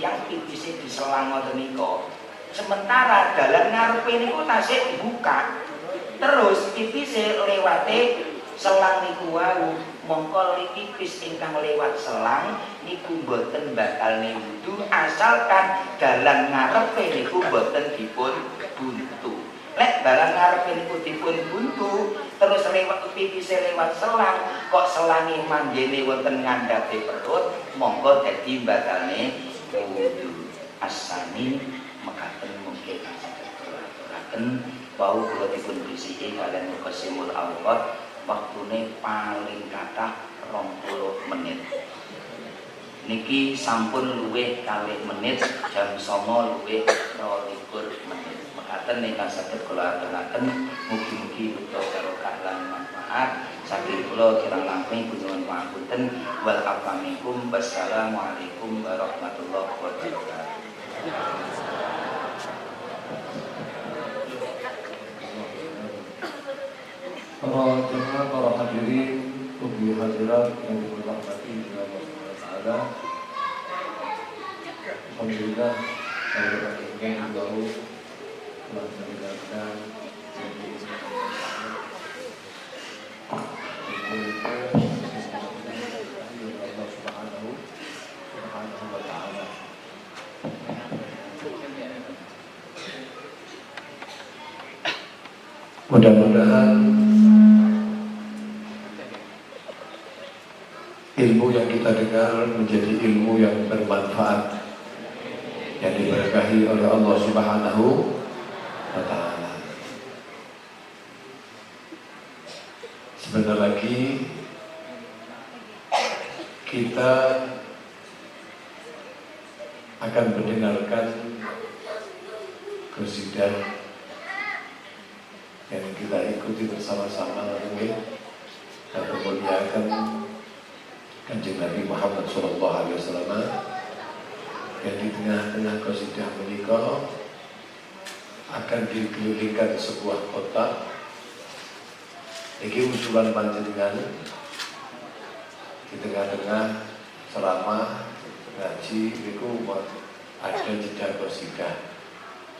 tiyang pipise diselang ngoten nika. Sementara dalan ngarepe niku tasih dibuka. Terus pipise lewate selang niku wau, mongko pipis ingkang lewat selang niku boten bakal wudu asalkan dalan ngarepe niku boten dipun buntu. Lek dalan ngarepe niku dipun buntu terus lewat pipise lewat selang, kok selange manggene wonten ngandhape perut, monggo dadi batalne wudu. Asani mekaten mungkin saged aturaken bau kula dipun bisiki kalian mukasimul awqat waktune paling kathah 20 menit. Niki sampun luwih kalih menit, jam 09.00 luwih 22 menit. Mekaten ingkang saged kula aturaken mugi-mugi uta barokah lan manfaat. Saking kula kirang langkung nyuwun pangapunten wal afamikum. Wassalamualaikum warahmatullahi wabarakatuh. Para jemaah, para hadirin, tubuh hadirat yang dirahmati Allah Subhanahu wa taala. Alhamdulillah, saya ingin baru telah mendengarkan Allah Subhanahu wa taala. Mudah-mudahan ilmu yang kita dengar menjadi ilmu yang bermanfaat, yang diberkahi oleh Allah Subhanahu wa taala. Sebentar lagi kita akan mendengarkan qasidah yang kita ikuti bersama-sama dan memuliakan Kanjeng Nabi Muhammad SAW, yang di tengah-tengah qasidah menika akan dikelilingkan sebuah kota. Iki usulan panjenengan di tengah-tengah ceramah ngaji niku ada jeda qasidah.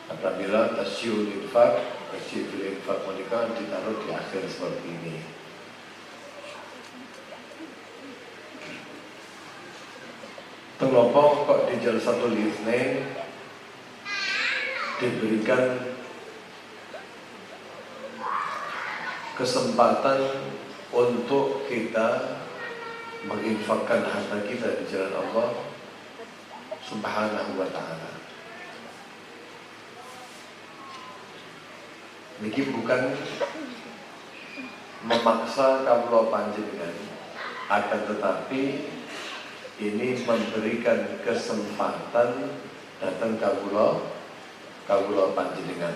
Apabila tasyul infak menika ditaruh di akhir seperti ini. Kenapa kok di Jalsatul Itsnain diberikan kesempatan untuk kita menginfakkan harta kita di jalan Allah Subhanahu wa taala. Niki bukan memaksa kawula panjenengan, akan tetapi ini memberikan kesempatan datang kawula panjenengan.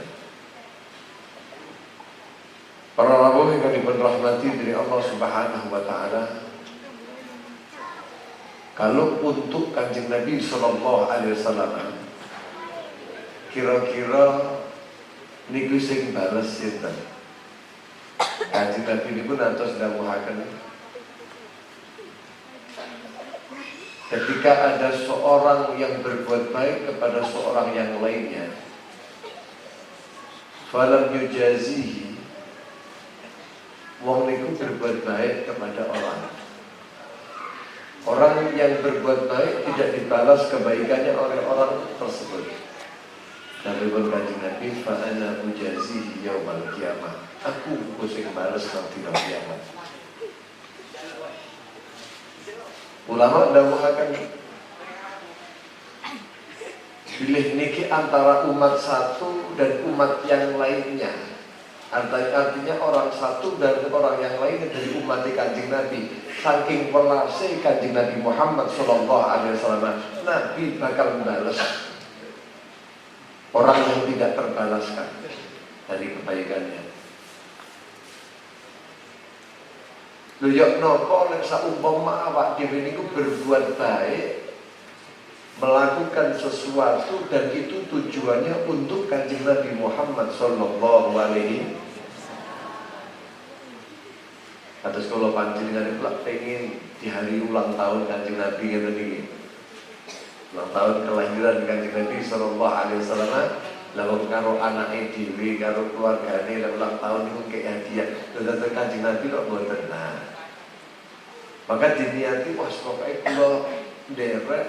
Para rawuh yang dipun rahmati dari Allah Subhanahu wa taala, kalau untuk Kanjeng Nabi sallallahu alaihi wasallam, kira-kira niku sing bales sinten? Kanjeng Nabi niku nantos dawuhaken, ketika ada seorang yang berbuat baik kepada seorang yang lainnya, falam yujazihi, wong niku berbuat baik kepada orang yang berbuat baik tidak dibalas kebaikannya oleh orang tersebut. Nabi Kanjeng Nabi, fa ana ujazihi yaumal qiyamah, aku sing balas nanti kiamat. Ulama dawuhaken pilih niki antara umat satu dan umat yang lainnya. Artinya orang satu dan orang yang lainnya dari umat Kanjeng Nabi. Saking pelase Kanjeng Nabi Muhammad sallallahu alaihi wasallam, Nabi bakal membalas orang yang tidak terbalaskan dari kebaikannya. Lho ya napa nek saumpama awak dhewe niku berbuat baik, melakukan sesuatu dan itu tujuannya untuk Kanjeng Nabi Muhammad sallallahu alaihi wasallam. Atas kalau panjenengan itu pengen di hari ulang tahun Kanjeng Nabi ngene iki. ulang tahun kelahiran Kanjeng Nabi sallallahu alaihi wasallam. Lalu karo anake dhewe karo keluargane ulang tahun niku kek hadiah. Dadi Kanjeng Nabi kok mboten. Nah, maka diniati wah pokoke kula nderek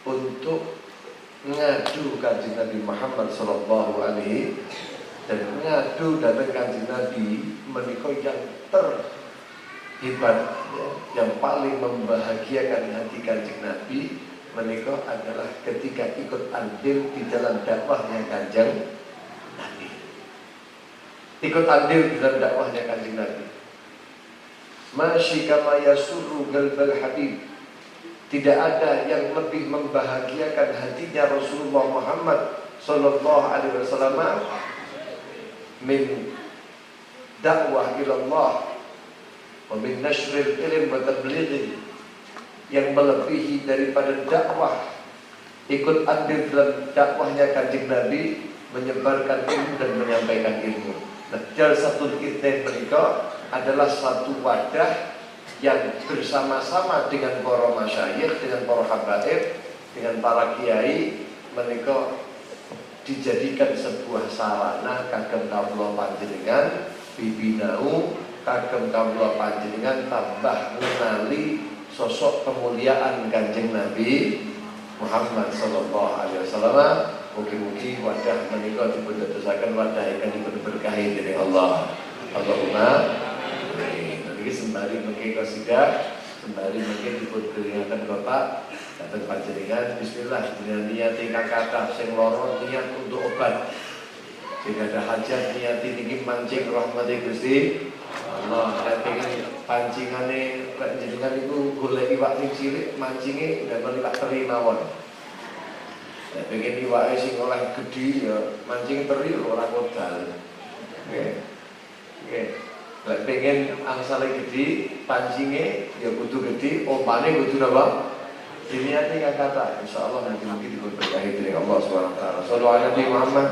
untuk ngadu Kanjeng Nabi Muhammad sallallahu alaihi dan ngadu datang Kanjeng Nabi menika yang terhebat ya, yang paling membahagiakan hati Kanjeng Nabi menika adalah ketika ikut andil di dalam dakwahnya Kanjeng Nabi. Ikut andil di dalam dakwahnya Kanjeng Nabi. Masyi kama yasurru qalbal habib. Tidak ada yang lebih membahagiakan hatinya Rasulullah Muhammad sallallahu alaihi wasallam min dakwah ila Allah wa min nashril ilm wa tablighi, yang melebihi daripada dakwah ikut andil dalam dakwahnya Kanjeng Nabi menyebarkan ilmu dan menyampaikan ilmu. Nah, Jalsatul Itsnain menika adalah satu wadah yang bersama-sama dengan para masyayikh, dengan para habaib, dengan para kiai menika dijadikan sebuah sarana kagem kawula panjenengan bibinau, kagem kawula panjenengan tambah ngenali sosok kemuliaan Kanjeng Nabi Muhammad sallallahu alaihi wasallam. Mugi-mugi wadah menika dipun dadosaken wadah ingkang dipun berkahi dening Allah. Allahumma amin. Niki sembari mengki qasidah, sembari mengki dipun beriaken kotak dateng panjenengan. Bismillah, jenengan niati kang kathah sing lara niat untuk obat. Sing ada hajat niati niki mancing rahmati Gusti Allah. Nek pengen pancingane lek jenengan niku golek iwak sing cilik, mancinge damel iwak teri mawon. Nek pengen iwake sing oleh gedhi ya mancing teri ora kodal. Nggih. Nggih. Lek pengen angsale gedhi, pancinge ya kudu gedhi, ompane kudu napa? Diniati kang kata, insyaallah nanti mungkin dipun berkahi dening Allah Subhanahu wa taala. Shallallahu alaihi Nabi Muhammad.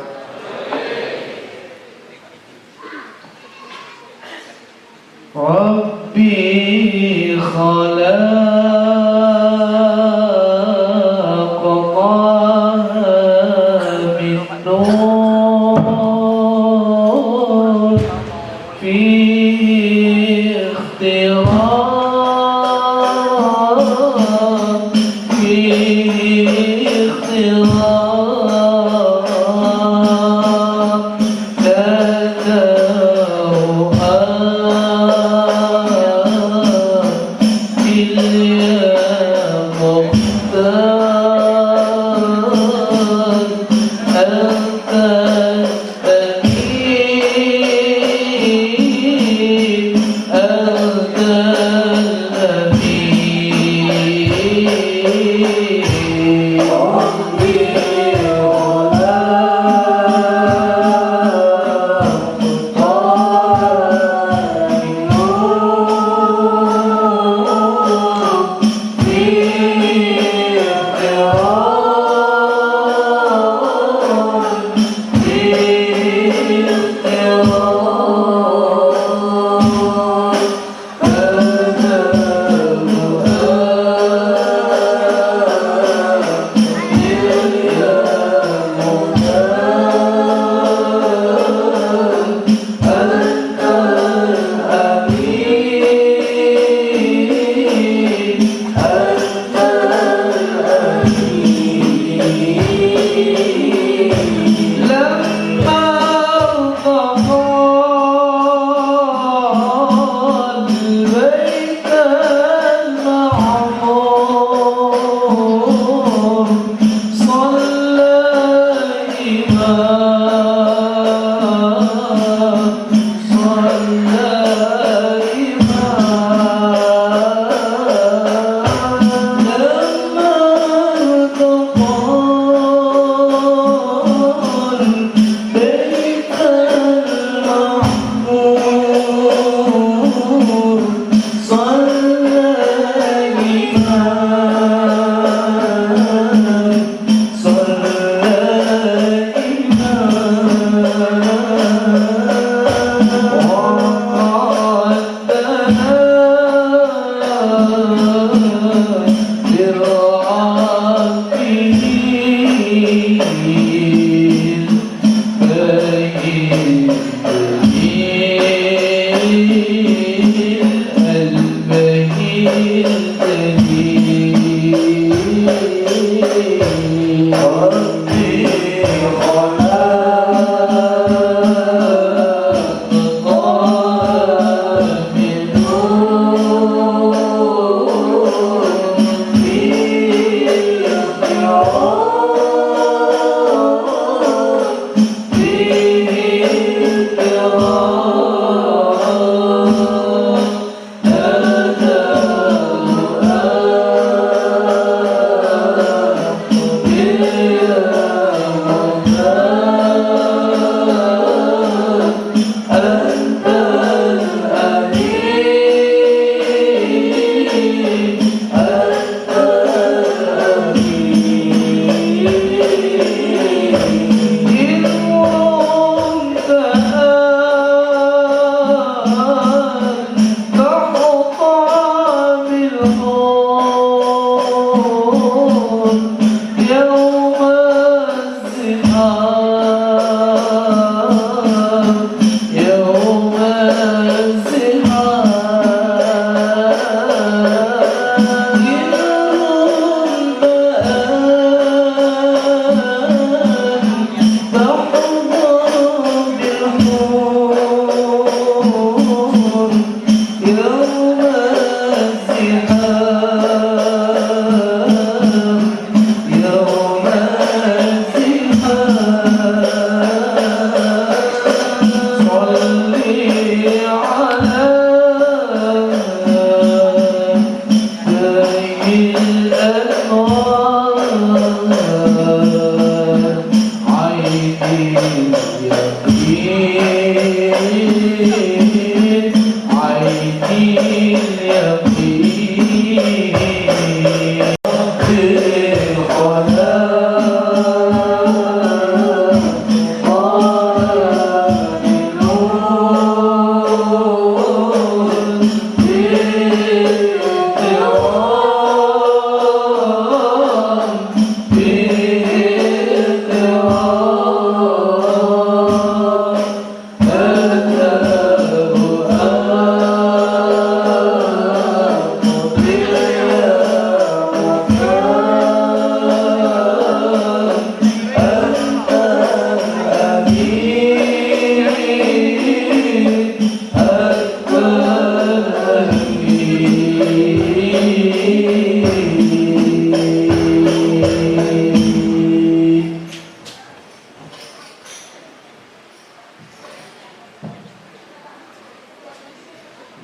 Rabbi khalaqaha min nur fi ikhtirab fi ikhtirab Yeah.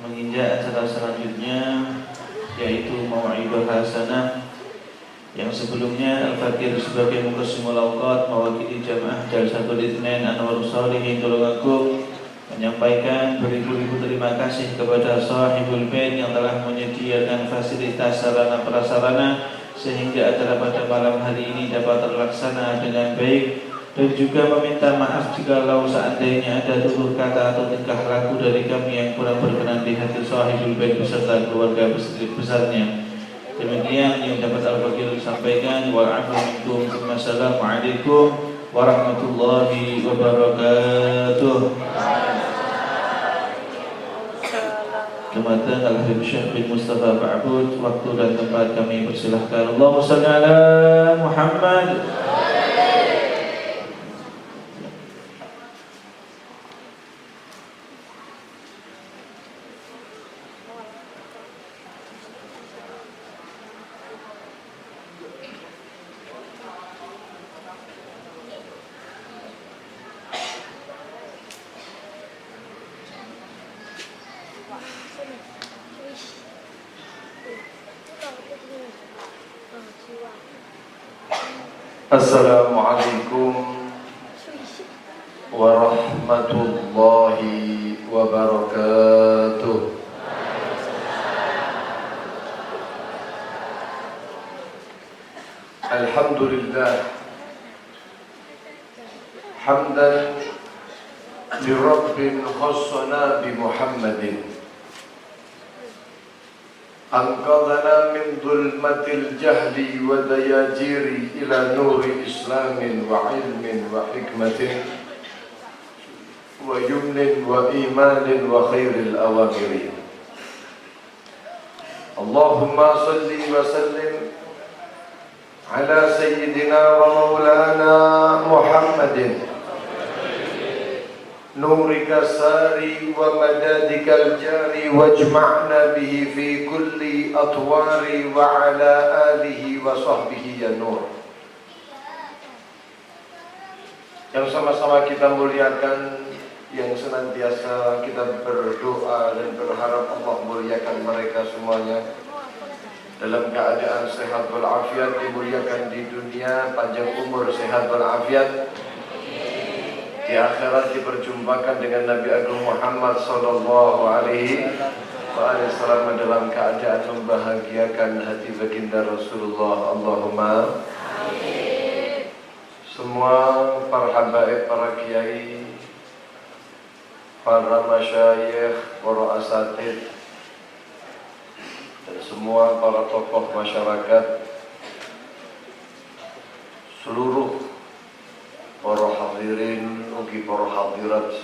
menginjak acara selanjutnya, yaitu Mau'idul Hasanah, yang sebelumnya Al-Fakir sebagai Muqassimul Awqat mewakili jamaah Jalsatul Itsnain Anwarus Shalihin Tulungagung menyampaikan beribu-ribu terima kasih kepada Sahibul Bait yang telah menyediakan fasilitas sarana prasarana sehingga acara pada malam hari ini dapat terlaksana dengan baik, dan juga meminta maaf jikalau seandainya ada tutur kata atau tingkah laku dari kami yang kurang berkenan di hati Sahibul Bait beserta keluarga besarnya. Demikian yang dapat Al-Fakir sampaikan. Wa'alaikum Assalamualaikum warahmatullahi wabarakatuh. Kematan Al-Habib Syekh bin Mustafa Ba'bud. Waktu dan tempat kami persilahkan. Allahumma salli ala Muhammad. Assalamualaikum warahmatullahi wabarakatuh. Alhamdulillah hamdan li rabbin khassana bi Muhammadin أنقذنا من ظلمة الجهل ودياجير إلى نور إسلام وعلم وحكمة ويمن وإيمان وخير الأوامر. اللهم صل وسلم على سيدنا ومولانا محمد نورك الساري ومدادك الجاري واجمعنا به في كل أطوار وعلى آله وصحبه يا نور. yang sama-sama kita muliakan, yang senantiasa kita berdoa dan berharap Allah muliakan mereka semuanya dalam keadaan sehat walafiat, dimuliakan di dunia, panjang umur, sehat walafiat, di akhirat diperjumpakan dengan Nabi Agung Muhammad sallallahu alaihi wasallam dalam keadaan membahagiakan hati baginda Rasulullah. Allahumma amin. Semua para habaib, para kiai, para masyayikh, para asatid, dan semua para tokoh masyarakat, seluruh para hadirin ugi para hadirat,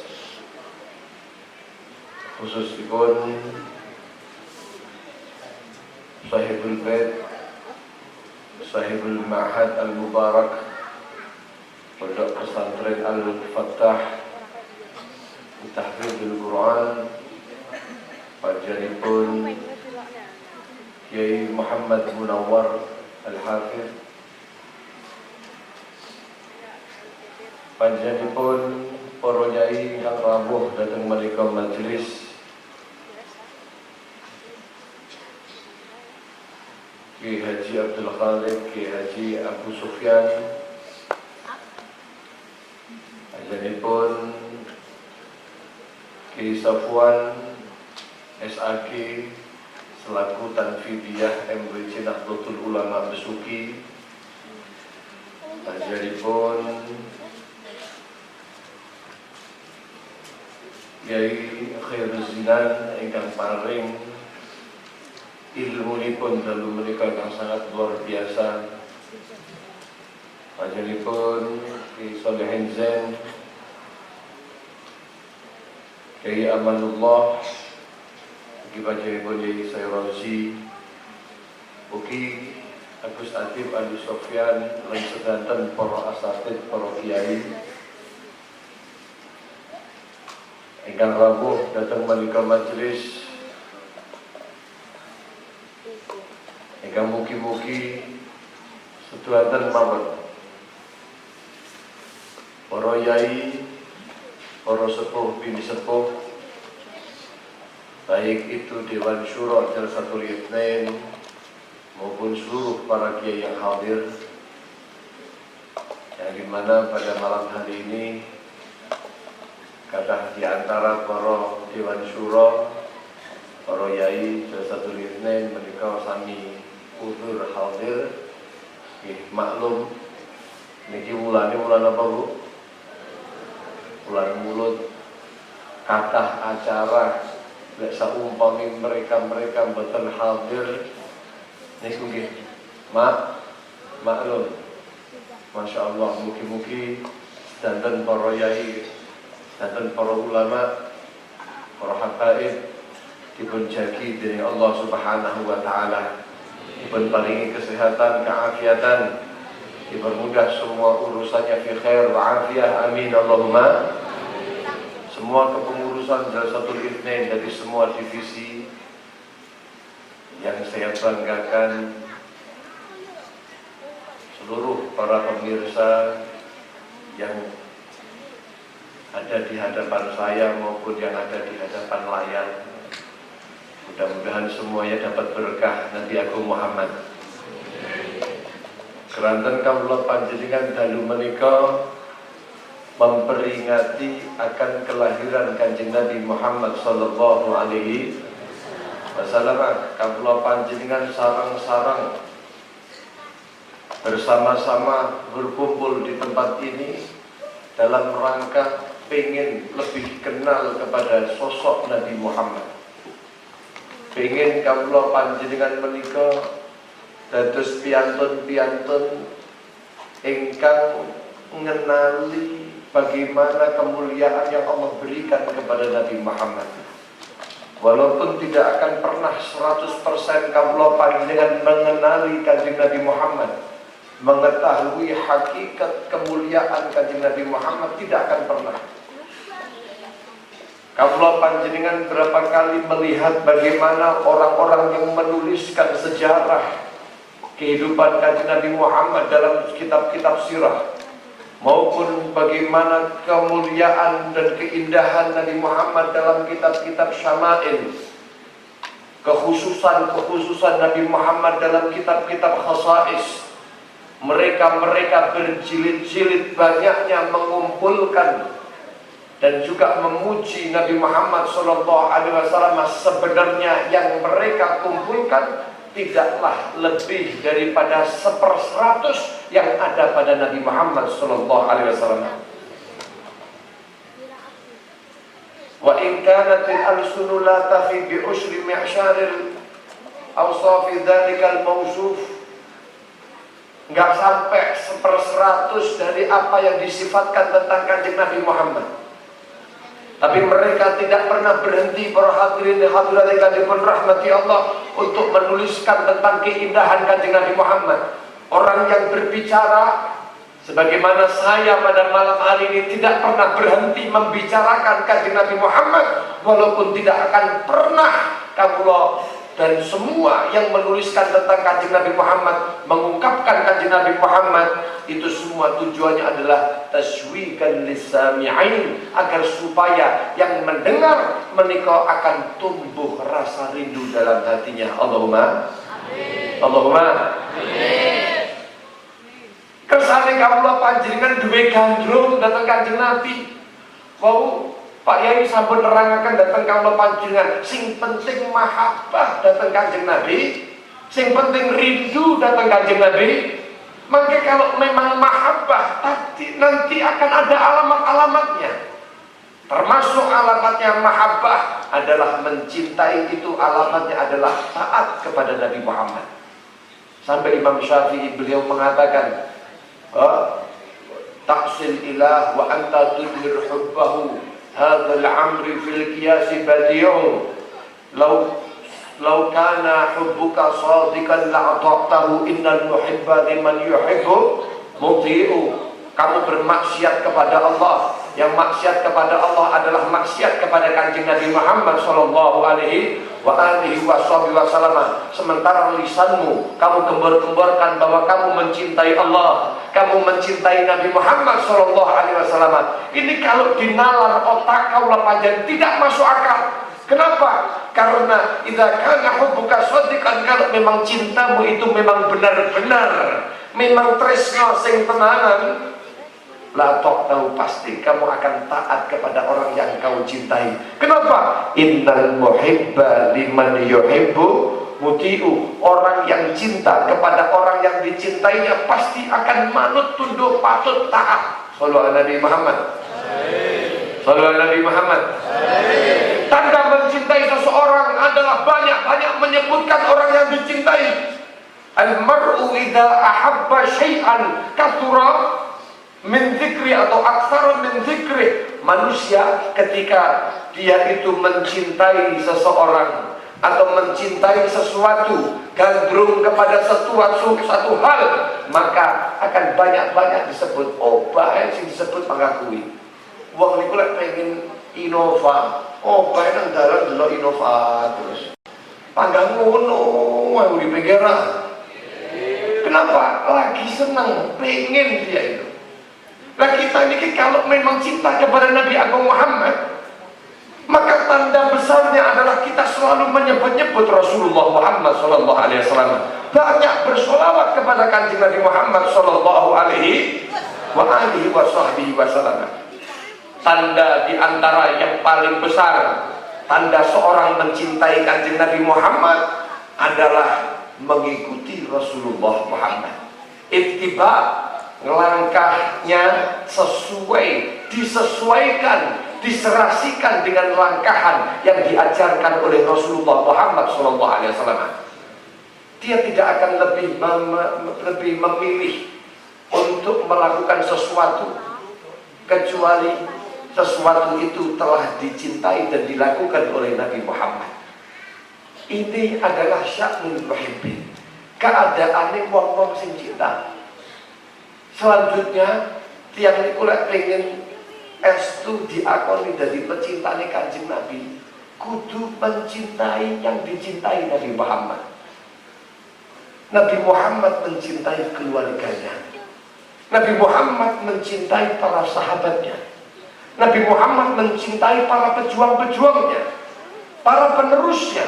khususipun sahibul bait, sahibul ma'had al-mubarak, pondok pesantren Al-Fattah Tahfidzul Quran, panjenenganipun Kiai Muhammad Munawwar Al-Hafidz, panjenenganipun para nyai ingkang rawuh dhateng menika majelis, Kiai Haji Abdul Khalid, Kiai Haji Abu Sufyan, panjenenganipun Kiai Safwan SAG selaku Tanfidiyah MWC Nahdlatul Ulama Besuki, panjenenganipun Kiai Khairul Zinan ingkang paring ilmunipun dalu menika ingkang sangat luar biasa, panjenenganipun Kiai Solehin Zain, Kiai Amanullah, ugi panjenenganipun Kiai Sayrozi, ugi Agus Adib Ali Sofyan lan sedanten para asatid, para kiai ingkang rawuh dhateng menika majelis, ingkang mugi-mugi sedaten mawon para yai, para sepuh bini sepuh, baik itu Dewan Syuro Jalsatul Itsnain maupun seluruh para kiai yang hadir, yang dimana pada malam hari ini kadah di antara para Dewan Syuro, para yai Jalsatul Itsnain menika sami utur hadir. Maklum niki wulan apa Bu? Bulan mulut, kathah acara lek saumpami mereka mboten hadir niku nggih maklum. Masya Allah, mugi-mugi danten para yai, danten para ulama, para habaib dipun jagi dening Allah Subhanahu wa taala, dipun paringi kesehatan, keafiatan, dipermudah semua urusannya fi khair wa afiyah, amin Allahumma. Semua kepengurusan Jalsatul Itsnain dari semua divisi yang saya banggakan, seluruh para pemirsa yang ada di hadapan saya maupun yang ada di hadapan layar, mudah-mudahan semuanya dapat berkah Nabi Agung Muhammad. Keranten kawula panjenengan dalu menika memperingati akan kelahiran Kanjeng Nabi Muhammad sallallahu alaihi wasallam. Kawula panjenengan sarang-sarang bersama-sama berkumpul di tempat ini dalam rangka pengen lebih kenal kepada sosok Nabi Muhammad. Pengen kawula panjenengan menika dados piantun-piantun ingkang ngenali bagaimana kemuliaan yang Allah berikan kepada Nabi Muhammad. Walaupun tidak akan pernah 100% kawula panjenengan mengenali Kanjeng Nabi Muhammad, mengetahui hakikat kemuliaan Kanjeng Nabi Muhammad, tidak akan pernah. Kawula panjenengan berapa kali melihat bagaimana orang-orang yang menuliskan sejarah kehidupan Kanjeng Nabi Muhammad dalam kitab-kitab sirah, maupun bagaimana kemuliaan dan keindahan Nabi Muhammad dalam kitab-kitab syama'il, kekhususan Nabi Muhammad dalam kitab-kitab khasais. Mereka berjilid-jilid banyaknya mengumpulkan dan juga memuji Nabi Muhammad SAW. Sebenarnya yang mereka kumpulkan tidaklah lebih daripada 1/100 yang ada pada Nabi Muhammad SAW. Wa in kanat al-alsunu la tafi bi ushri mi'syaril awsafi dzalikal mawsuf, enggak sampai 1/100 dari apa yang disifatkan tentang kanjeng Nabi Muhammad. Tapi mereka tidak pernah berhenti, para hadirin dan hadirat yang dipun rahmati Allah, untuk menuliskan tentang keindahan kanjeng Nabi Muhammad. Orang yang berbicara sebagaimana saya pada malam hari ini tidak pernah berhenti membicarakan kanjeng Nabi Muhammad, walaupun tidak akan pernah kawula dan semua yang menuliskan tentang kanjeng Nabi Muhammad, mengungkapkan kanjeng Nabi Muhammad, itu semua tujuannya adalah taswikan lisami'in, agar supaya yang mendengar menika akan tumbuh rasa rindu dalam hatinya. Allahumma amin. Allahumma amin. Kersane kawula panjenengan duwe gandrung dateng kanjeng Nabi. Wau Pak Yai sampun nerangaken dateng kawula panjenengan, sing penting mahabbah dateng kanjeng Nabi, sing penting rindu dateng kanjeng Nabi. Maka kalau memang mahabbah nanti akan ada alamat-alamatnya. Termasuk alamatnya mahabbah adalah mencintai, itu alamatnya adalah taat kepada Nabi Muhammad. Sampai Imam Syafi'i beliau mengatakan, taksil ilah wa anta tudhir hubbahu hadzal amri fil qiyasi badi'u law kana hubbuka shadiqan la'ata'tahu innal muhibba liman yuhibbu muti'u. Kamu bermaksiat kepada Allah, yang maksiat kepada Allah adalah maksiat kepada kanjeng Nabi Muhammad sallallahu alaihi wasallam. Sementara lisanmu kamu gembor-gemborkan bahwa kamu mencintai Allah, kamu mencintai Nabi Muhammad sallallahu alaihi wasallam. Ini kalau dinalar otak kaula panjang tidak masuk akal. Kenapa? Karena idza kana hubbuka shadiqan, kalau memang cintamu itu memang benar-benar, memang tresno sing tenanan, la tahu pasti kamu akan taat kepada orang yang kau cintai. Kenapa? Innal muhibba liman yuhibbu muti'u. Orang yang cinta kepada orang yang dicintainya pasti akan manut, tunduk, patut, taat. Sallallahu alaihi Muhammad. Sallallahu alaihi Muhammad. Tanda mencintai seseorang adalah banyak-banyak menyebutkan orang yang dicintai. Al-mar'u idza ahabba syai'an katsura min dzikri atau aksara min dzikri. Manusia ketika dia itu mencintai seseorang atau mencintai sesuatu, gandrung kepada satu hal, maka akan banyak-banyak disebut. Oh, bae sing disebut mengakui. Wong niku lek pengen innova, oh bae nang dalan delok innova terus. Panggang ngono wae uripe kira. Kenapa? Lagi senang, pengen dia itu. Nah kita ini kalau memang cinta kepada Nabi Agung Muhammad, maka tanda besarnya adalah kita selalu menyebut-nyebut Rasulullah Muhammad sallallahu alaihi wasallam. Banyak bersolawat kepada kanjeng Nabi Muhammad sallallahu alaihi wasallam. Tanda di antara yang paling besar, tanda seorang mencintai kanjeng Nabi Muhammad adalah mengikuti Rasulullah Muhammad. Ittiba, langkahnya disesuaikan, diserasikan dengan langkahan yang diajarkan oleh Rasulullah Muhammad SAW. Dia tidak akan lebih memilih untuk melakukan sesuatu kecuali sesuatu itu telah dicintai dan dilakukan oleh Nabi Muhammad. Ini adalah sya'nul muhibbin, keadaannya wong-wong sing cinta. Selanjutnya tiang niku lek pengen estu diakoni dadi pecintane kanjeng Nabi, kudu mencintai yang dicintai Nabi Muhammad. Nabi Muhammad mencintai keluarganya. Nabi Muhammad mencintai para sahabatnya. Nabi Muhammad mencintai para pejuang-pejuangnya, para penerusnya.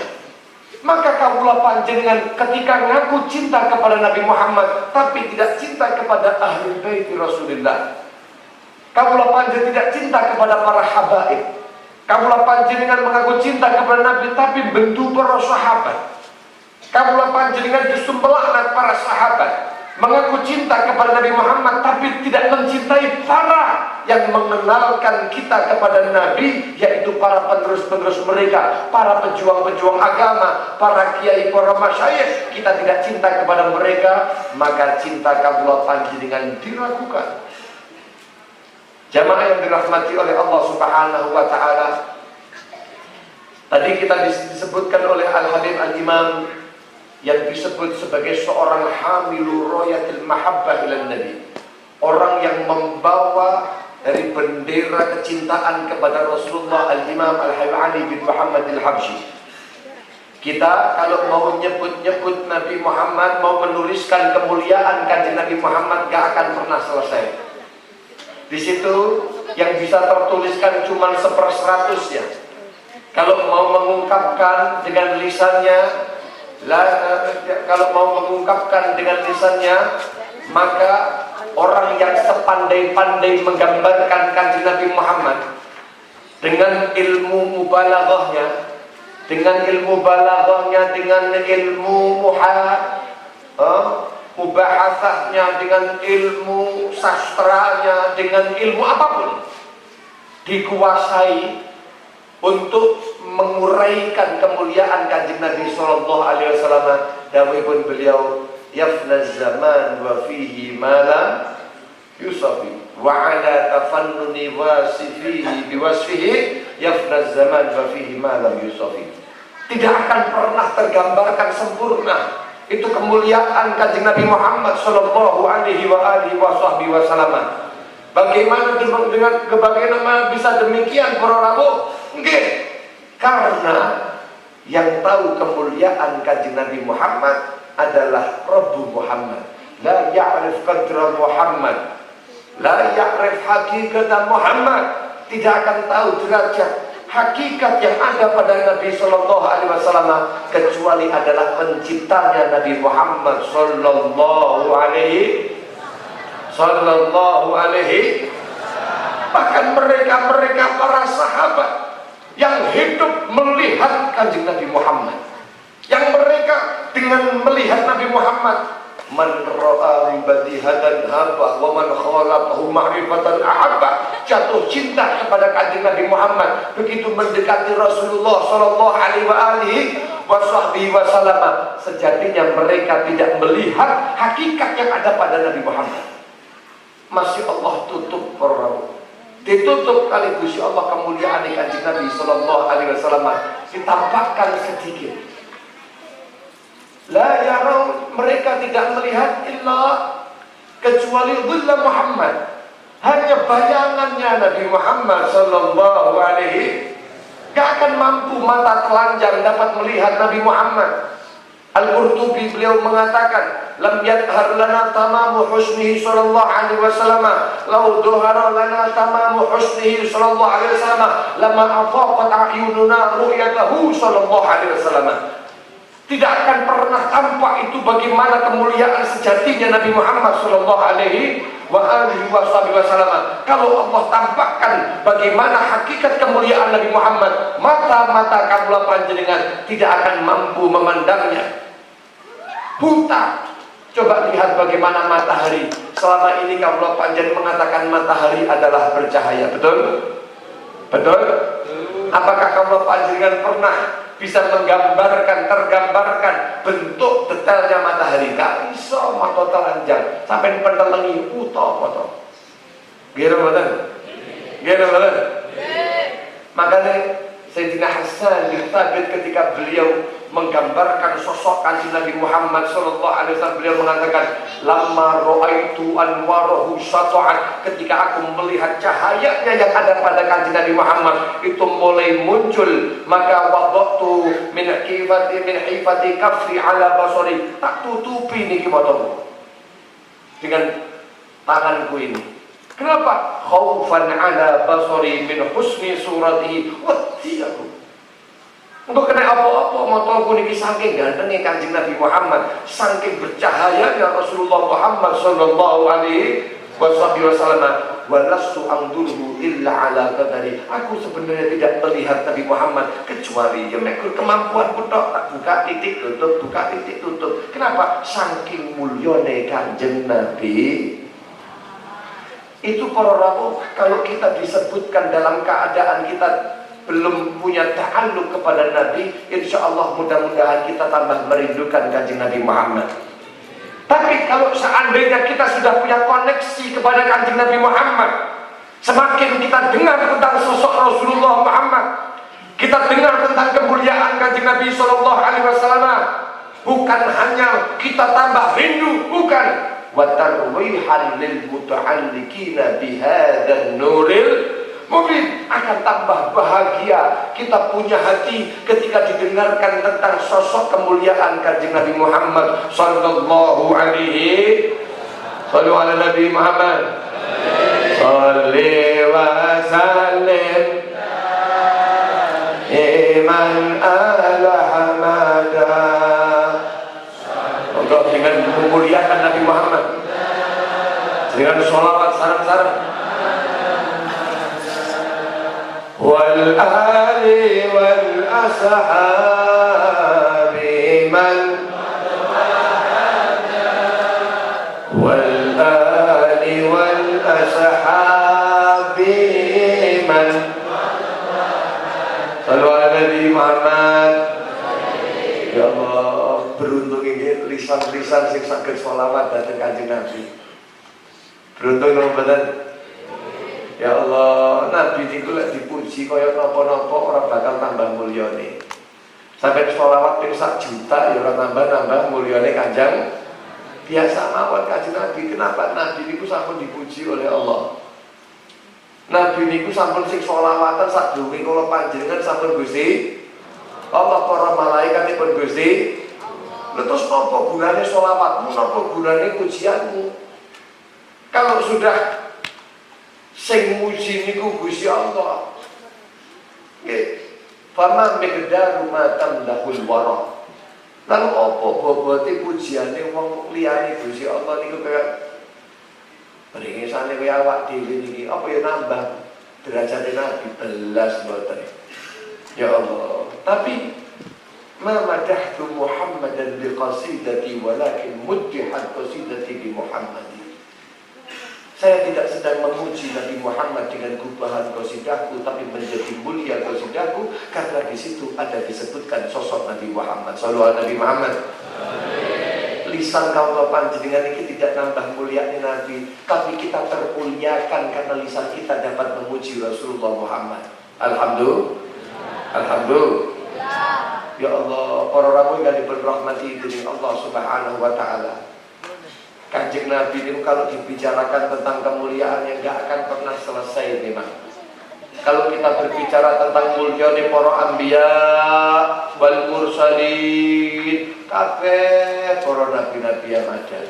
Maka kaulah panjenengan ketika ngaku cinta kepada Nabi Muhammad tapi tidak cinta kepada ahli bait Rasulullah. Kaulah panjenengan tidak cinta kepada para habaib. Kaulah panjenengan mengaku cinta kepada Nabi tapi bendu para sahabat. Kaulah panjenengan justru melaknat para sahabat, mengaku cinta kepada Nabi Muhammad tapi tidak mencintai para yang mengenalkan kita kepada Nabi, yaitu para penerus-penerus mereka, para pejuang-pejuang agama, para kiai, para masyayikh. Kita tidak cinta kepada mereka, maka cinta kaulah panjenengan diragukan. Jamaah yang dirahmati oleh Allah Subhanahu wa taala. Tadi kita disebutkan oleh Al-Habib Al-Imam yang disebut sebagai seorang hamilu royatil mahabbah ilan Nabi, orang yang membawa dari bendera kecintaan kepada Rasulullah, Al-Imam Al-Habib Ali bin Muhammad Al-Habsyi. Kita kalau mau nyebut-nyebut Nabi Muhammad, mau menuliskan kemuliaan kanjeng Nabi Muhammad, gak akan pernah selesai. Di situ yang bisa tertuliskan cuma 1/100 ya. Kalau mau mengungkapkan dengan lisannya, kalau mau mengungkapkan dengan lisannya, maka orang yang sepandai-pandai menggambarkan kanjeng Nabi Muhammad dengan ilmu mubalaghahnya, dengan ilmu mubahasahnya, dengan ilmu sastranya, dengan ilmu apapun dikuasai untuk menguraikan kemuliaan kanjeng Nabi sallallahu alaihi wasallam. Dawuhipun beliau, yafna zaman wa fihi ma lam yusafi wa ala tafannuni wasifihi biwasfihi yafna zaman wa fihi ma lam yusafi. Tidak akan pernah tergambarkan sempurna itu kemuliaan kanjeng Nabi Muhammad sallallahu alaihi wasallam. Bagaimana bisa demikian para rawuh? Nggih, karena yang tahu kemuliaan kanjeng Nabi Muhammad adalah Rabbu Muhammad. La ya'rif qadra Muhammad, la ya'rif hakikata Muhammad. Tidak akan tahu derajat hakikat yang ada pada Nabi sallallahu alaihi wasallam kecuali adalah penciptanya Nabi Muhammad sallallahu alaihi. Bahkan mereka para sahabat yang hidup melihat kanjeng Nabi Muhammad, yang mereka dengan melihat Nabi Muhammad, man ra'a badihatan haba wa man khalaqahu ma'rifatan ahabba, jatuh cinta kepada kanjeng Nabi Muhammad. Begitu mendekati Rasulullah sallallahu alaihi wasallam, sejatinya mereka tidak melihat hakikat yang ada pada Nabi Muhammad. Masih Allah tutup orang, ditutup kali Gusti Allah kemuliaan kanjeng Nabi sallallahu alaihi wasallam ditampakkan sedikit. La yarau, mereka tidak melihat illa kecuali dhilla Muhammad, hanya bayangannya Nabi Muhammad sallallahu alaihi. Gak akan mampu mata telanjang dapat melihat Nabi Muhammad. Al-Qurtubi beliau mengatakan, lam yathar lana tamamu husnihi sallallahu alaihi wasallam, law dhuhara lana tamamu husnihi sallallahu alaihi wasallam lama afaqat a'yununa ru'yatahu sallallahu alaihi wasallam. Tidak akan pernah tampak itu bagaimana kemuliaan sejatinya Nabi Muhammad sallallahu alaihi wasallam. Kalau Allah tampakkan bagaimana hakikat kemuliaan Nabi Muhammad, mata-mata kaulah panjenengan tidak akan mampu memandangnya. Buta. Coba lihat bagaimana matahari. Selama ini kaulah panjenengan mengatakan matahari adalah bercahaya, betul? Betul? Apakah kaulah panjenengan pernah bisa tergambarkan bentuk detailnya matahari? Gak bisa mata telanjang sampai pentelengi utuh-utuh. Gila betul? Gila betul? Makanya Sayyidina Hasan bin Thabit ketika beliau menggambarkan sosok kanjeng Nabi Muhammad sallallahu alaihi wasallam, beliau mengatakan, lamma ra'aitu anwarahu sata'at, ketika aku melihat cahayanya yang ada pada kanjeng Nabi Muhammad itu mulai muncul, maka wadatu min hifati kafri ala basari, tak tutupi niki mataku dengan tanganku ini. Kenapa? Khaufan ala basari min husni suratihi wedi aku. Untuk kena apa-apa motorku niki saking gantengnya Kanjeng Nabi Muhammad, saking bercahayanya Rasulullah Muhammad sallallahu alaihi wasallam. Walastu anduruhu illa ala qadari. Aku sebenarnya tidak melihat Nabi Muhammad kecuali yang mekur kemampuanku tok, tak buka titik tutup, buka titik tutup. Kenapa? Saking mulyane Kanjeng Nabi. Itu para rawuh, kalau kita disebutkan dalam keadaan kita belum punya ta'alluq kepada Nabi, insya Allah mudah-mudahan kita tambah merindukan Kanjeng Nabi Muhammad. Tapi kalau seandainya kita sudah punya koneksi kepada Kanjeng Nabi Muhammad, semakin kita dengar tentang sosok Rasulullah Muhammad, kita dengar tentang kemuliaan Kanjeng Nabi Sallallahu Alaihi Wasallam, bukan hanya kita tambah rindu, bukan. Wa tarwihan lil muta'alliqina bihadzal nuril mungkin akan tambah bahagia kita punya hati ketika didengarkan tentang sosok kemuliaan Kanjeng Nabi Muhammad sallallahu alaihi sallu ala Nabi Muhammad salli wa sallim iman ala hamada. Untuk dengan memuliakan Nabi Muhammad dengan sholawat sarang-sarang wal ali wal ashabi man wal ali wal ashabi man sallu ala Nabi Muhammad. Ya Allah, beruntung ini lisan-lisan sing saged sholawat dhateng Kanjeng Nabi. Beruntung napa mboten? Ya Allah, Nabi niku lek dipuji kaya napa-napa ora bakal tambah mulyane. Sampai sholawat ping 1 juta ya ora tambah-tambah mulyane Kanjeng. Biasa mawon Kanjeng Nabi. Kenapa Nabi niku sampun dipuji oleh Allah? Nabi niku sampun sing sholawatan sadurunge kula panjenengan sampun Gusti Allah, para malaikatipun Gusti. Terus napa gunane sholawatmu, napa gunane pujianmu? Kalau sudah sing muji niku Gusti Allah. Nggih. Fama miqdaru ma tamdahul wara. Lalu apa bobote pujiane wong liyane Gusti Allah niku kaya beringisane kaya awak dhewe niki. Apa ya nambah derajate Nabi belas mboten. Ya Allah. Tapi ma madahtu Muhammadan biqasidati walakin muddihat qasidati bi Muhammadin. Saya tidak sedang memuji Nabi Muhammad dengan gubahan qasidahku, tapi menjadi mulia qasidahku karena di situ ada disebutkan sosok Nabi Muhammad. Sallallahu Nabi Muhammad. Lisan kaula panjenengan ini tidak nambah mulianya Nabi, tapi kita termuliakan karena lisan kita dapat memuji Rasulullah Muhammad. Alhamdulillah. Alhamdulillah. Ya Allah, para rawuh yang dirahmati dening Allah Subhanahu wa taala. Kanjeng Nabi itu kalau dibicarakan tentang kemuliaannya enggak akan pernah selesai memang. Kalau kita berbicara tentang mulyane para anbiya wal mursalin, kabeh para nabi-nabi yang ada.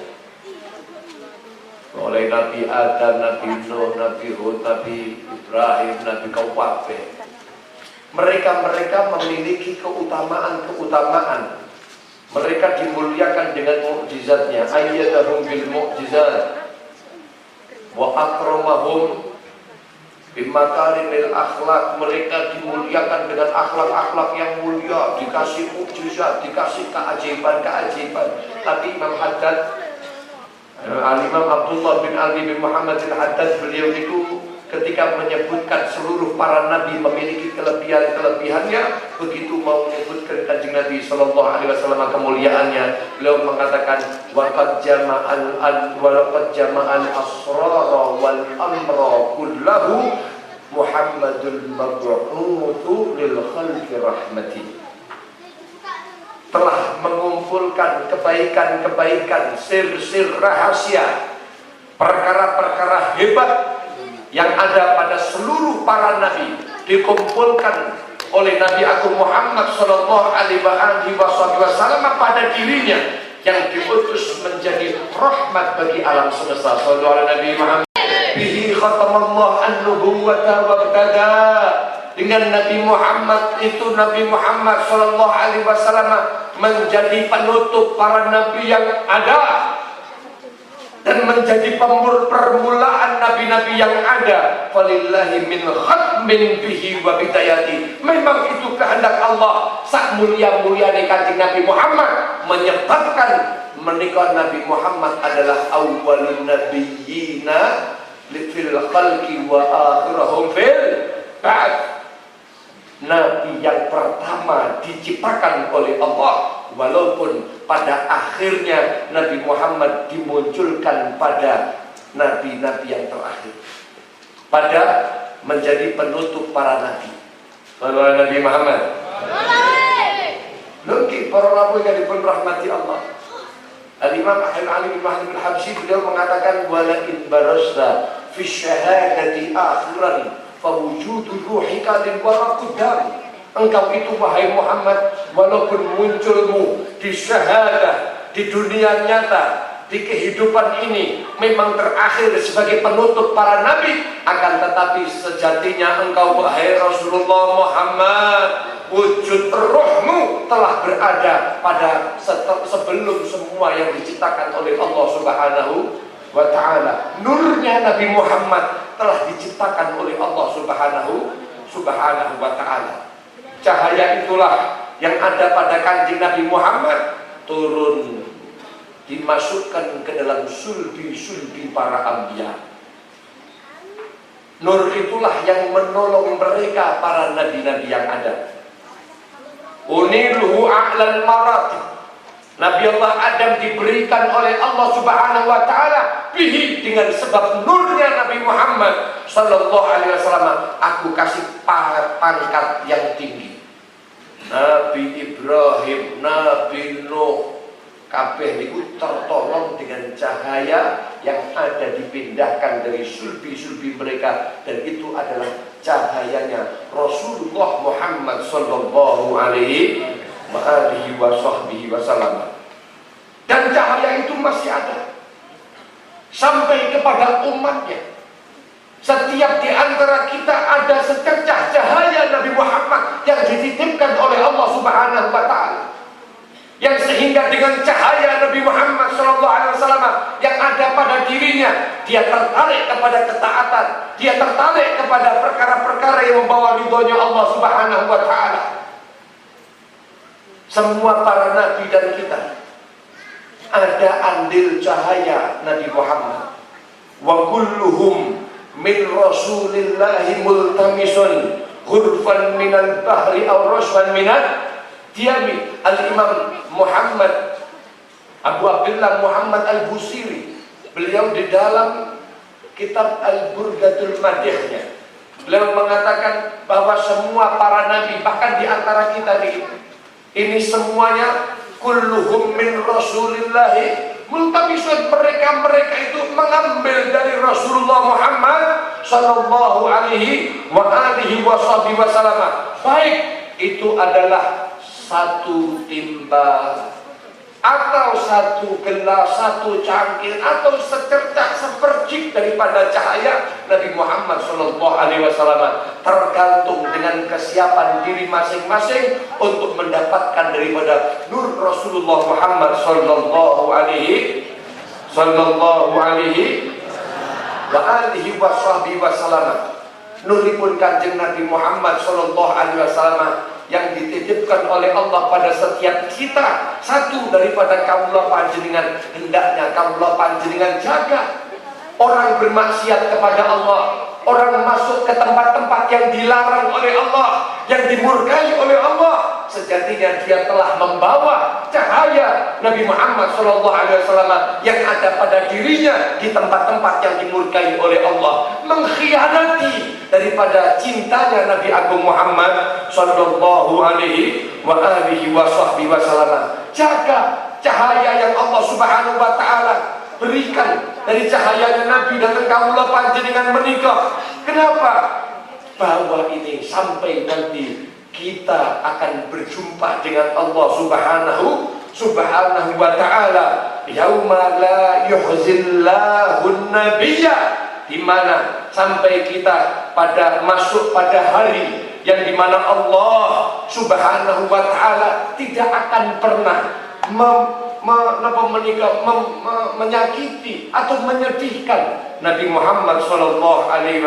Mulai Nabi Adam, Nabi Nuh, Nabi Hud, Nabi Ibrahim, Nabi kabeh. Mereka memiliki keutamaan. Mereka dimuliakan dengan mukjizatnya. Ayyadahum bil mukjizat wa akramahum bimakarimil akhlak. Mereka dimuliakan dengan akhlak-akhlak yang mulia, dikasih mukjizat, dikasih keajaiban-keajaiban. Tapi Imam Haddad, Al-Imam Abdullah bin Ali bin Muhammad al-Haddad, beliau itu ketika menyebutkan seluruh para nabi memiliki kelebihan-kelebihannya, begitu mau menyebutkan Kanjeng Nabi sallallahu alaihi wasallam kemuliaannya, beliau mengatakan waqad jama'al asrara wal amra kullahu Muhammadul mab'utsu lil khalqi rahmati. Telah mengumpulkan kebaikan-kebaikan, sir-sir rahasia, perkara-perkara hebat yang ada pada seluruh para nabi dikumpulkan oleh Nabi Agung Muhammad sallallahu alaihi wasallam pada dirinya. yang diutus menjadi rahmat bagi alam semesta. Shallallahu ala Nabi Muhammad. Bihi khatamallah an-nubuwwata wabtada. Dengan Nabi Muhammad itu, Nabi Muhammad sallallahu alaihi wasallam menjadi penutup para nabi yang ada dan menjadi permulaan nabi-nabi yang ada. Walillahi min khatmin bihi wa bidayati. Memang itu kehendak Allah. Sak mulia-muliane kanjeng Nabi Muhammad menyebabkan menikah Nabi Muhammad adalah awwalun nabiyyina fil khalqi wa akhirahum fil ba'd. Nabi yang pertama diciptakan oleh Allah, walaupun pada akhirnya Nabi Muhammad dimunculkan pada nabi-nabi yang terakhir, pada menjadi penutup para nabi. Sallallahu Nabi Muhammad. Mungkin para nabi yang diberi rahmati Allah. Al-Imam Ali bin Mahdi bin Habsyi beliau mengatakan wala in barasta fi syahadati akhiran fawujudu ruhika lil warakudam. Engkau itu wahai Muhammad, walaupun munculmu di syahadah, di dunia nyata, di kehidupan ini memang terakhir sebagai penutup para nabi, akan tetapi sejatinya engkau wahai Rasulullah Muhammad, wujud rohmu telah berada pada sebelum semua yang diciptakan oleh Allah Subhanahu wa ta'ala. Nurnya Nabi Muhammad telah diciptakan oleh Allah Subhanahu wa ta'ala. Cahaya itulah yang ada pada kanjeng Nabi Muhammad turun dimasukkan ke dalam sulbi-sulbi para anbiya. Nur itulah yang menolong mereka para nabi-nabi yang ada. Unilhu a'lal maratib. Nabi Allah Adam diberikan oleh Allah Subhanahu wa ta'ala bihi, dengan sebab nurnya Nabi Muhammad sallallahu alaihi wasallam, aku kasih pangkat yang tinggi. Nabi Ibrahim, Nabi Nuh, kabeh niku tertolong dengan cahaya yang ada dipindahkan dari sulbi-sulbi mereka, dan itu adalah cahayanya Rasulullah Muhammad sallallahu alaihi wa sahbihi wasallam. Dan cahaya itu masih ada sampai kepada umatnya. Setiap di antara kita ada secercah cahaya Nabi Muhammad yang dititipkan oleh Allah Subhanahu wa ta'ala, yang sehingga dengan cahaya Nabi Muhammad SAW yang ada pada dirinya, dia tertarik kepada ketaatan, dia tertarik kepada perkara-perkara yang membawa ridhonya Allah Subhanahu wa ta'ala. Semua para nabi dan kita ada andil cahaya Nabi Muhammad. Wa kulluhum min rasulillahi multamisun ghurfan minal bahri aw rashwan minal diami. Al-Imam Muhammad Abu Abdullah Muhammad Al-Busiri, beliau di dalam kitab Al-Burdatul Madihnya, beliau mengatakan bahwa semua para nabi, bahkan di antara kita ini semuanya kulluhum min rasulillahi multamisun. Mereka itu mengambil dari Rasulullah Muhammad sallallahu alaihi wasallam. Baik itu adalah satu timba atau satu gelas, satu cangkir, atau secercah sepercik daripada cahaya Nabi Muhammad sallallahu alaihi wasallam, tergantung dengan kesiapan diri masing-masing untuk mendapatkan daripada nur Rasulullah Muhammad sallallahu alaihi wasallam. Nuripun kanjeng Nabi Muhammad sallallahu alaihi wasallam yang dititipkan oleh Allah pada setiap kita. Satu daripada kaula panjenengan, hendaknya kaula panjenengan jaga orang bermaksiat kepada Allah, orang masuk ke tempat-tempat yang dilarang oleh Allah, yang dimurkai oleh Allah. Sejatinya dia telah membawa cahaya Nabi Muhammad SAW yang ada pada dirinya di tempat-tempat yang dimurkai oleh Allah, mengkhianati daripada cintanya Nabi Agung Muhammad sallallahu alaihi wasallam. Jaga cahaya yang Allah Subhanahu wa ta'ala berikan dari cahayanya Nabi dan engkaulah panjenengan menikah. Kenapa? Bahwa ini sampai nanti kita akan berjumpa dengan Allah Subhanahu Subhanahu wa ta'ala, yauma la yuhzillahun nabiyya, di mana sampai kita masuk pada hari yang dimana Allah Subhanahu wa ta'ala tidak akan pernah menyakiti atau menyedihkan Nabi Muhammad sallallahu alaihi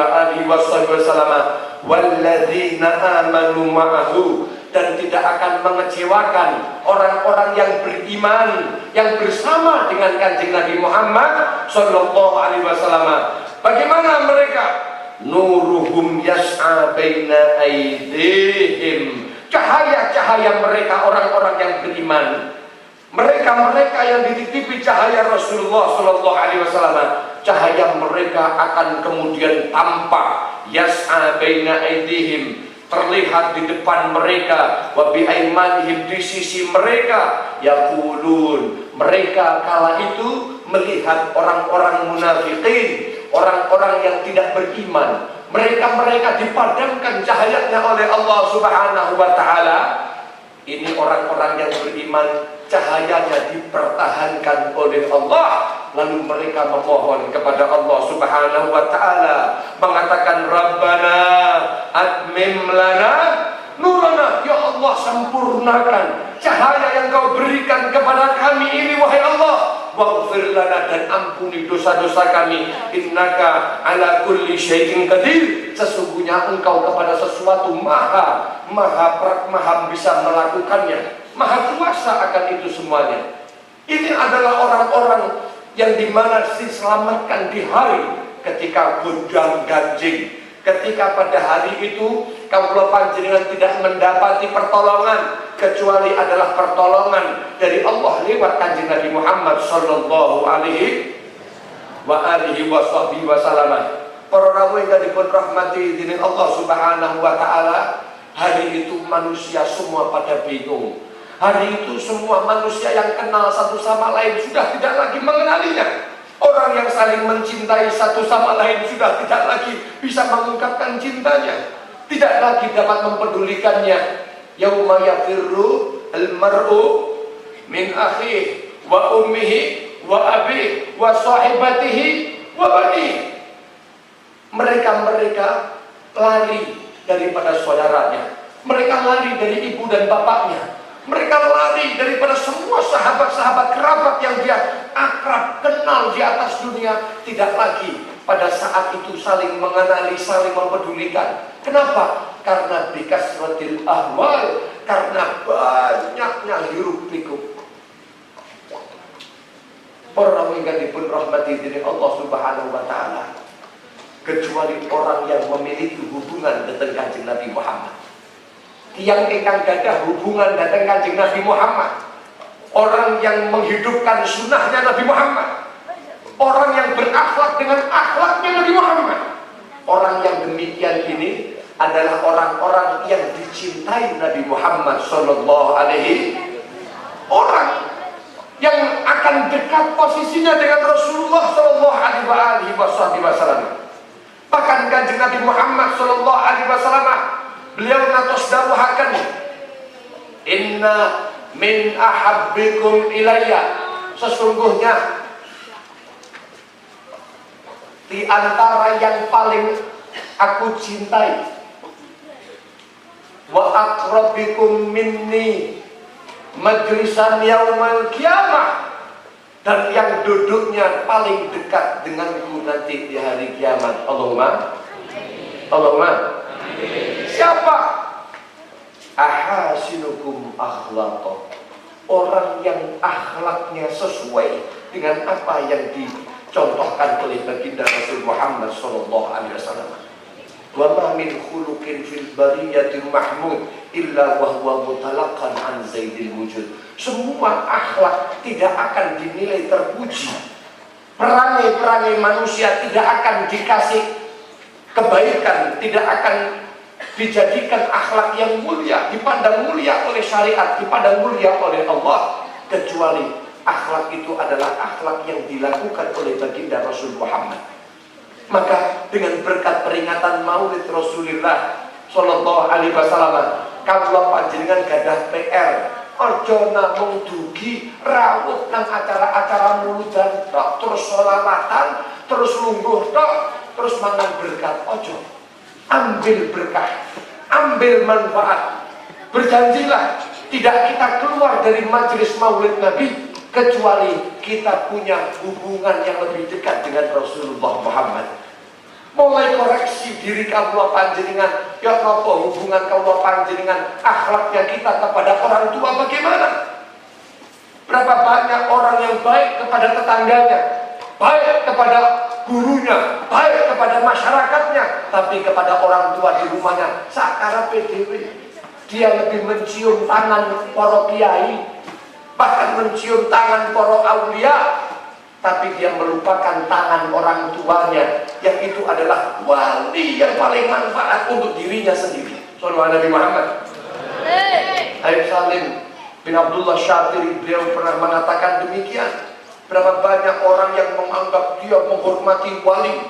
wasallam, walladzina amanu ma'ahu, dan tidak akan mengecewakan orang-orang yang beriman yang bersama dengan kanjeng Nabi Muhammad sallallahu alaihi wasallam. Bagaimana mereka? Nuruhum yas'a baina aydihim, cahaya-cahaya mereka orang-orang yang beriman, mereka yang dititipi cahaya Rasulullah sallallahu alaihi wasallam, cahaya mereka akan kemudian tampak, yas'a baina aydihim, terlihat di depan mereka, wa bi aimanihim, di sisi mereka, yaqulun, mereka kala itu melihat orang-orang munafikin, orang-orang yang tidak beriman, mereka dipadamkan cahayanya oleh Allah Subhanahu wa ta'ala. Ini orang-orang yang beriman, cahayanya dipertahankan oleh Allah. Lalu mereka memohon kepada Allah Subhanahu wa ta'ala, mengatakan, Rabbana atmim lana nurana, ya Allah, sempurnakan cahaya yang kau berikan kepada kami ini, wahai Allah. Waghfir lana, dan ampuni dosa-dosa kami. Innaka ala kulli syai'in qadir, sesungguhnya engkau kepada sesuatu maha bisa melakukannya, maha kuasa akan itu semuanya. Ini adalah orang-orang yang dimana diselamatkan di hari ketika gonjang ganjing, ketika pada hari itu kalau panjenengan tidak mendapati pertolongan, kecuali adalah pertolongan dari Allah lewat kanjeng Nabi Muhammad sallallahu alaihi wasallam. Para rawuh ingkang dipun rahmati dening Allah Subhanahu wa taala, hari itu manusia semua pada bingung. Hari itu semua manusia yang kenal satu sama lain sudah tidak lagi mengenalinya. Orang yang saling mencintai satu sama lain sudah tidak lagi bisa mengungkapkan cintanya, tidak lagi dapat mempedulikannya. Yauma yafirru al-mar'u min akhihi wa ummihi wa abihi wa sahibatihi wa banihi. Mereka lari daripada saudaranya, mereka lari dari ibu dan bapaknya, mereka lari daripada semua sahabat-sahabat kerabat yang dia akrab kenal di atas dunia. Tidak lagi pada saat itu saling mengenali, saling mempedulikan. Kenapa? Karena bikasratil ahwal, karena banyaknya hiruk pikuk. Para yang dipun rahmati dari Allah Subhanahu wa ta'ala, kecuali orang yang memiliki hubungan dengan kanjeng Nabi Muhammad, yang ingkang gadah hubungan dengan kanjeng Nabi Muhammad, orang yang menghidupkan sunnahnya Nabi Muhammad, orang yang berakhlak dengan akhlaknya Nabi Muhammad. Orang yang demikian ini adalah orang-orang yang dicintai Nabi Muhammad sallallahu alaihi, orang yang akan dekat posisinya dengan Rasulullah sallallahu alaihi wasallam. Bahkan kanjeng Nabi Muhammad sallallahu alaihi wasallam, beliau ngatos dawuhaken, inna min ahabbikum ilayya, sesungguhnya di antara yang paling aku cintai, wa aqrabikum minni majlisan yaumal qiyamah, dan yang duduknya paling dekat denganku nanti di hari kiamat. Allahumma siapa? Ahasinukum akhlaqah, orang yang akhlaknya sesuai dengan apa yang dicontohkan oleh baginda Rasul Muhammad sallallahu alaihi wasallam. Wa ma min khuluqin fil bariyati mahmud illa wa huwa mutalaqqan an zaidil wujud. Semua akhlak tidak akan dinilai terpuji. Perangai-perangai manusia tidak akan dikasih kebaikan, tidak akan dijadikan akhlak yang mulia, dipandang mulia oleh syariat, dipandang mulia oleh Allah, kecuali akhlak itu adalah akhlak yang dilakukan oleh baginda Rasul Muhammad. Maka dengan berkat peringatan Maulid Rasulullah sallallahu alaihi wasallam, kalau panjenengan gadah PR Ojo namung dugi rawuh nang acara-acara muludan tok, terus sholawatan, terus lungguh tok, terus mangan berkat. Ojo. Ambil berkah, ambil manfaat. Berjanjilah tidak kita keluar dari majelis maulid Nabi kecuali kita punya hubungan yang lebih dekat dengan Rasulullah Muhammad. Mulai koreksi diri kaula panjenengan, ya apa hubungan kaula panjenengan, akhlaknya kita kepada orang tua bagaimana? Berapa banyak orang yang baik kepada tetangganya, baik kepada gurunya, baik kepada masyarakatnya, tapi kepada orang tua di rumahnya sakara PDW. Dia lebih mencium tangan para kiai, bahkan mencium tangan para aulia, tapi dia melupakan tangan orang tuanya, yang itu adalah wali yang paling manfaat untuk dirinya sendiri. Sallallahu Nabi Muhammad. Habib Salim bin Abdullah Syatiri, beliau pernah mengatakan demikian. Berapa banyak orang yang menganggap dia menghormati wali,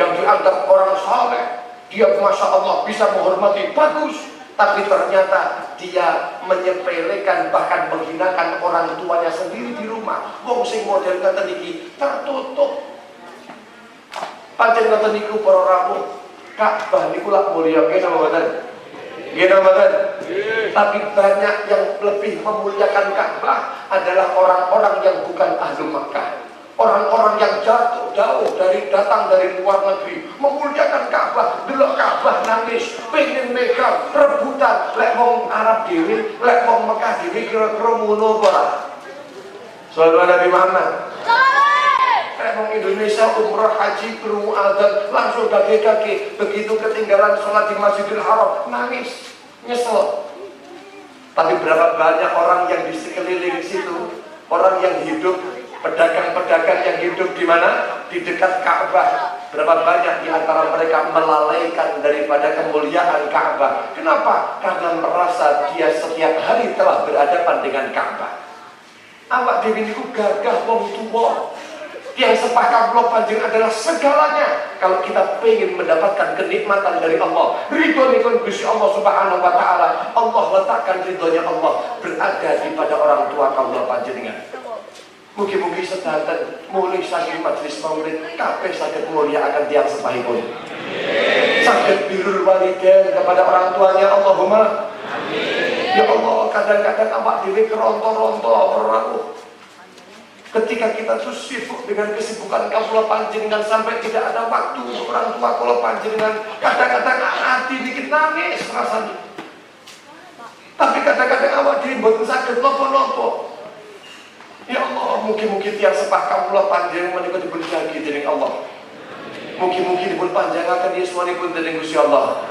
yang dianggap orang saleh, dia masya Allah bisa menghormati, bagus, tapi ternyata dia menyepelekan bahkan menghinakan orang tuanya sendiri di rumah. Wong sing model ngoten iki tertutup. Pancen ngoten niku para rawuh. Ka'bah niku lak mulya nggih napa mboten? Nggih napa mboten? Tapi banyak yang lebih memuliakan Ka'bah adalah orang-orang yang bukan ahli Makkah. Orang-orang yang jauh datang dari luar negeri memuliakan Ka'bah, delok Ka'bah nangis, pengen megang, rebutan. Lek wong Arab dhewe, lek wong Mekah dhewe kira-kira ngono apa? Sallallahu Nabi Muhammad. Lek wong Indonesia umrah haji krungu adzan langsung kaki-kaki, begitu ketinggalan sholat di Masjidil Haram nangis, nyesel. Tapi berapa banyak orang yang di sekeliling situ, orang yang hidup, pedagang-pedagang yang hidup di mana? Di dekat Ka'bah. Berapa banyak di antara mereka melalaikan daripada kemuliaan Ka'bah. Kenapa? Karena merasa dia setiap hari telah berhadapan dengan Ka'bah. Awak dewi niku gagah wong tuwa. Yang sepakat kula panjenengan adalah segalanya. Kalau kita ingin mendapatkan kenikmatan dari Allah, ridhonipun Gusti Allah Subhanahu wa taala, Allah letakkan ridhonya Allah berada di pada orang tua kula panjenengan. Mugi-mugi sedanten mulai saking majelis maulid kabeh saged mulia akan tiang sepahipun. Saged birrul walidain kepada orang tuanya, Allahumma amin. Ya Allah, kadang-kadang awak dhewe keronto-ronto rawuh. Ketika kita tuh sibuk dengan kesibukan kula panjenengan sampai tidak ada waktu untuk orang tua kula panjenengan, kadang-kadang hati bikin nangis rasanya. Tapi kadang-kadang awak dhewe mboten saged napa-napa. Ya Allah, mugi-mugi tiang sepah kula panjenengan menika dipun jagi dening Allah. Mugi-mugi dipun panjangaken yuswanipun dening Gusti Allah.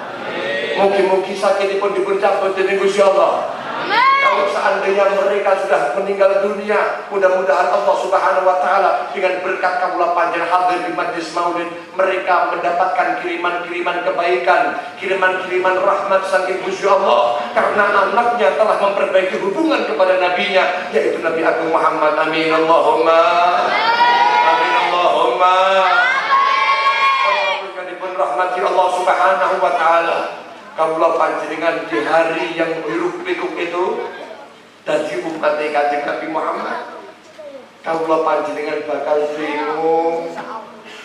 Mugi-mugi sakitipun dipun cabut dening Gusti Allah. Kalau seandainya mereka sudah meninggal dunia, mudah-mudahan Allah Subhanahu wa taala dengan berkat kaula panjenengan hadir di majlis maulid, mereka mendapatkan kiriman-kiriman kebaikan, kiriman-kiriman rahmat saking Gusti Allah, karena anaknya telah memperbaiki hubungan kepada nabinya, yaitu Nabi Agung Muhammad. Amin Allahumma amin Allahumma. Allahumma dipun rahmati Allah Subhanahu wa taala. Kaula panjenengan di hari yang hiruk-pikuk itu dadi umat Kanjeng Nabi Muhammad, kaula panjenengan bakal bingung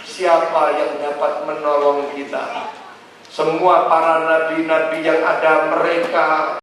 siapa yang dapat menolong kita. Semua para nabi-nabi yang ada mereka